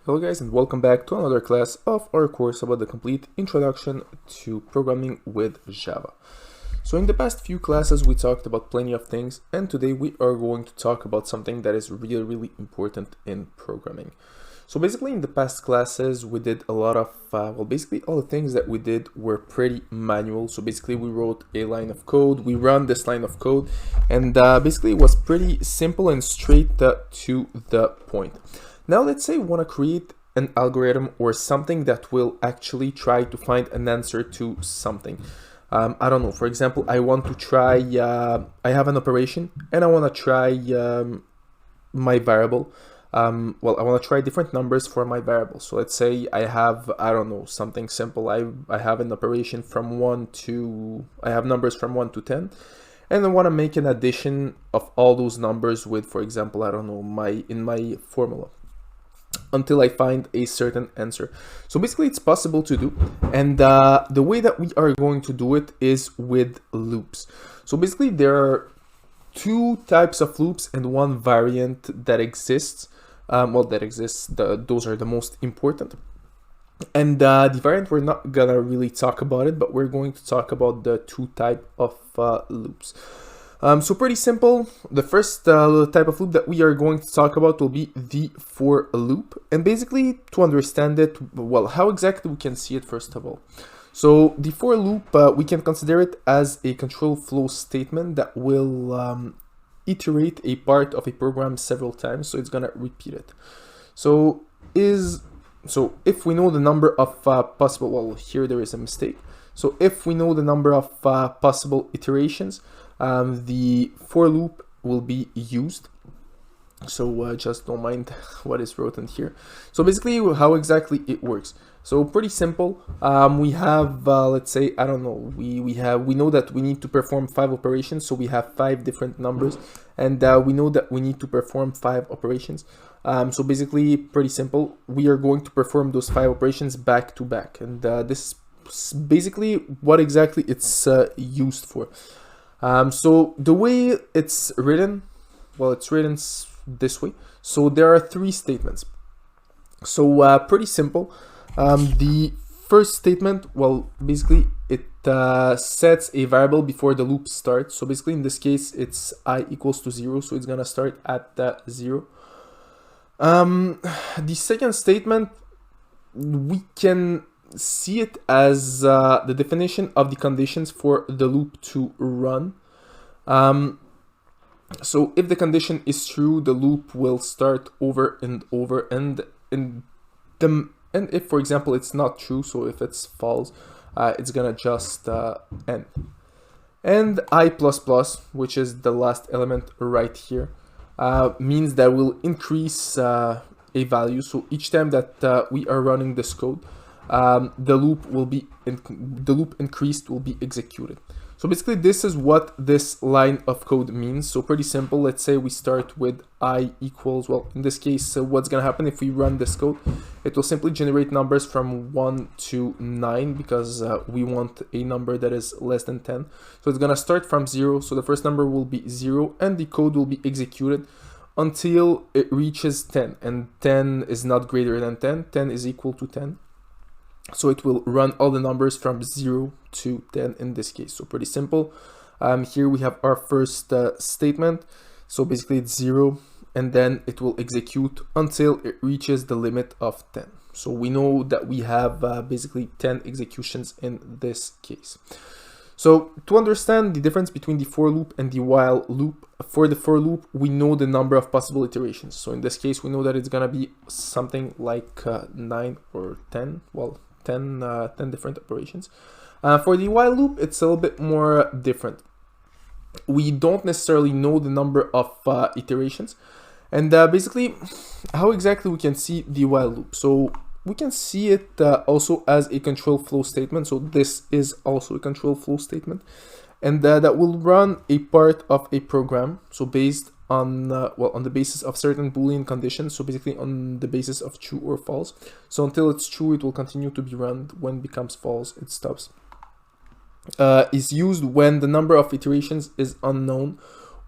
Hello guys, and welcome back to another class of our course about the complete introduction to programming with Java. So in the past few classes we talked about plenty of things, and today we are going to talk about something that is really important in programming. So basically in the past classes we did a lot of, basically all the things that we did were pretty manual. So basically we wrote a line of code, we run this line of code, and basically it was pretty simple and straight to the point. Now let's say we want to create an algorithm or something that will actually try to find an answer to something. I don't know, for example, I want to try, I have an operation and I want to try my variable. I want to try different numbers for my variable. So let's say I have, I don't know, something simple. I have an operation from 1 to, I have numbers from 1 to 10. And I want to make an addition of all those numbers with, for example, I don't know, in my formula, until I find a certain answer. So basically it's possible to do, and the way that we are going to do it is with loops. So basically there are two types of loops and one variant that exists. Those are the most important. And the variant, we're not gonna really talk about it, but we're going to talk about the two type of loops. So pretty simple. The first type of loop that we are going to talk about will be the for loop. And basically to understand it, well, how exactly we can see it first of all. So the for loop, we can consider it as a control flow statement that will iterate a part of a program several times. So it's gonna repeat it. So if we know the number of possible, well, here there is a mistake. So if we know the number of possible iterations, the for loop will be used. So just don't mind what is written here. So basically how exactly it works. So pretty simple. We have, let's say, I don't know, we know that we need to perform 5 operations. So we have 5 different numbers, and we know that we need to perform 5 operations. So basically pretty simple. We are going to perform those 5 operations back to back. And this is basically what exactly it's used for. So the way it's written, well, it's written this way. So there are 3 statements. So pretty simple. The first statement, well, basically it sets a variable before the loop starts. So basically in this case, it's I equals to 0. So it's gonna start at 0. The second statement, we can see it as the definition of the conditions for the loop to run. So if the condition is true, the loop will start over and over, and if, for example, it's not true, so if it's false, it's gonna just end. And I++, which is the last element right here, means that we'll increase a value. So each time that we are running this code, the loop increased will be executed. So basically this is what this line of code means. So pretty simple. Let's say we start with I equals, well, in this case, what's gonna happen if we run this code? It will simply generate numbers from 1 to 9 because we want a number that is less than 10. So it's gonna start from 0. So the first number will be 0, and the code will be executed until it reaches 10, and 10 is not greater than 10. 10 is equal to 10. So it will run all the numbers from 0 to 10 in this case. So pretty simple. Here we have our first statement. So basically it's 0, and then it will execute until it reaches the limit of 10. So we know that we have basically 10 executions in this case. So to understand the difference between the for loop and the while loop, for the for loop, we know the number of possible iterations. So in this case, we know that it's gonna be something like 9 or 10, well, 10 different operations. For the while loop, it's a little bit more different. We don't necessarily know the number of iterations. And basically, how exactly we can see the while loop? So we can see it also as a control flow statement. So this is also a control flow statement. And that will run a part of a program. So based on, on the basis of certain Boolean conditions. So basically on the basis of true or false. So until it's true, it will continue to be run. When it becomes false, it stops. Is used when the number of iterations is unknown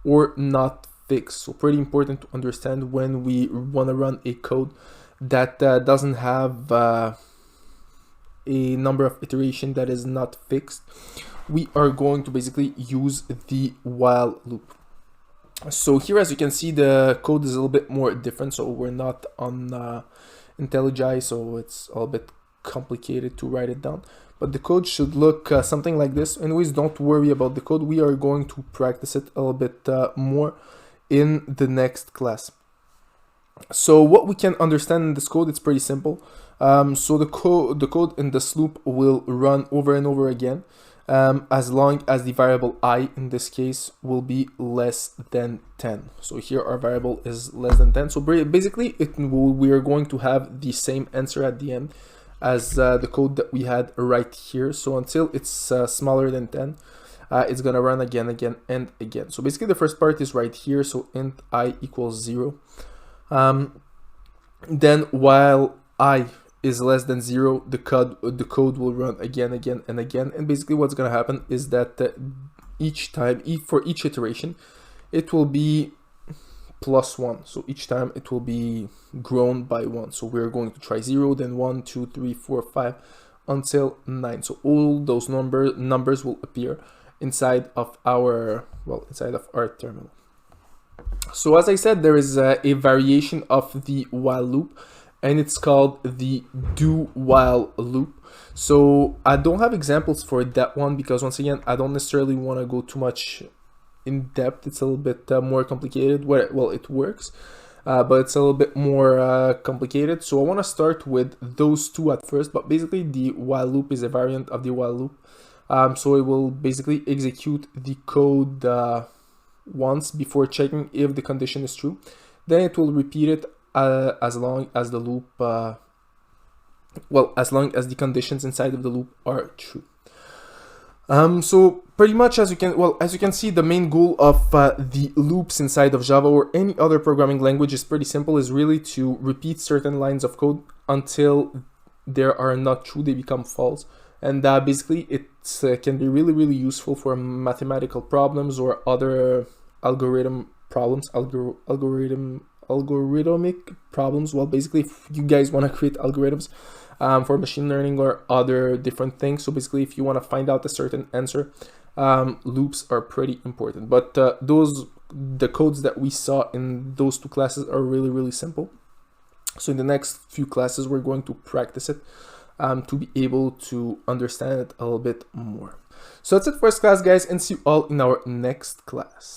or not fixed. So pretty important to understand when we want to run a code that doesn't have a number of iteration that is not fixed, we are going to basically use the while loop. So here, as you can see, the code is a little bit more different. So we're not on IntelliJ, so it's a little bit complicated to write it down. But the code should look something like this. Anyways, don't worry about the code. We are going to practice it a little bit more in the next class. So what we can understand in this code, it's pretty simple. So the code in this loop will run over and over again, as long as the variable I in this case will be less than 10. So here our variable is less than 10. So basically we are going to have the same answer at the end as the code that we had right here. So until it's smaller than 10, it's gonna run again, and again. So basically the first part is right here. So int I equals 0. Then while I is less than 0, the code will run again, and again. And basically what's gonna happen is that each time, for each iteration, it will be +1. So each time it will be grown by 1. So we're going to try 0, then 1, 2, 3, 4, 5, until 9. So all those numbers will appear inside of our terminal. So as I said, there is a variation of the while loop, and it's called the do while loop. So I don't have examples for that one because, once again, I don't necessarily want to go too much in depth. It's a little bit more complicated. Well, it works, but it's a little bit more complicated. So I want to start with those two at first. But basically, the while loop is a variant of the while loop. So it will basically execute the code once before checking if the condition is true. Then it will repeat it as long as the loop, as long as the conditions inside of the loop are true. So pretty much, as you can see, the main goal of the loops inside of Java or any other programming language is pretty simple, is really to repeat certain lines of code until they are not true, they become false. And basically it can be really useful for mathematical problems or other algorithmic problems. Well, basically, if you guys want to create algorithms for machine learning or other different things. So basically, if you want to find out a certain answer, loops are pretty important. But the codes that we saw in those two classes are really simple. So in the next few classes, we're going to practice it to be able to understand it a little bit more. So that's it for this class, guys, and see you all in our next class.